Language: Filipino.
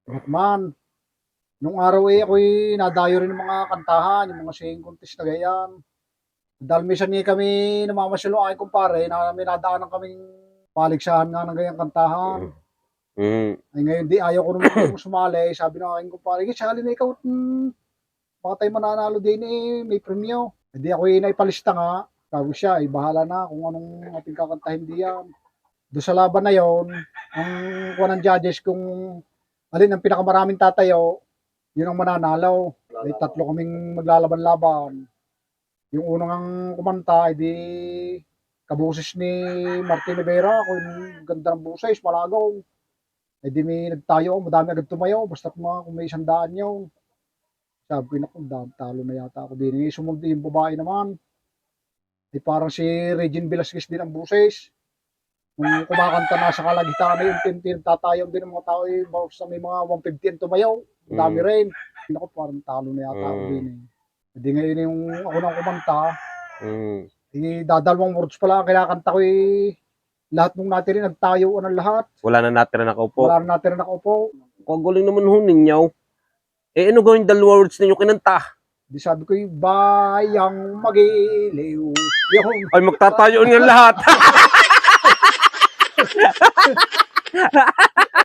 Man, nung araw ako'y nadayo rin ng mga kantahan, yung mga singing contest na ganyan. Dahil minsan kami namamasyal ng aking kumpare na may nadaanan kaming paligsahan nga ng ganyang kantahan. Mm. Ay ngayon di ayaw ko naman sumali. Sabi ng aking kumpare, sali na ikaw at baka tayo mananalo din may premyo. Hindi ako naipalista nga. Sabi siya, bahala na kung anong ating kakantahin diyan. Doon sa laban na yon, ang kuha ng judges kung alin ang pinakamaraming tatayo, yun ang mananalo. Ay tatlo kaming maglalaban-laban. Yung unang kumanta, di kabuses ni Martin Rivera, kung ganda ng buses, malagaw. Di may nagtayo, madami agad tumayo, basta kung may 100 yun. Sabi ko, talo na yata ako din. Sumunod yung babae naman. Parang si Regine Velasquez din ang buses. Kung kumakanta na sa kalagitnaan na yung tatayo din ng mga tao, basta may mga 150 ang tumayaw. Dami rin. Ako, parang talo na yata ako din. Hindi ngayon yung ako nang kumanta, dadalawang words pala, kinakanta ko lahat mong natiri nagtayo ng lahat. Wala na natira nakaupo. Wala na natira nakaupo. Kagaling naman ho ninyo. Ano gawin dalawa words ninyo kinanta? Di sabi ko bayang magiliw. Ay, magtatayo nga lahat.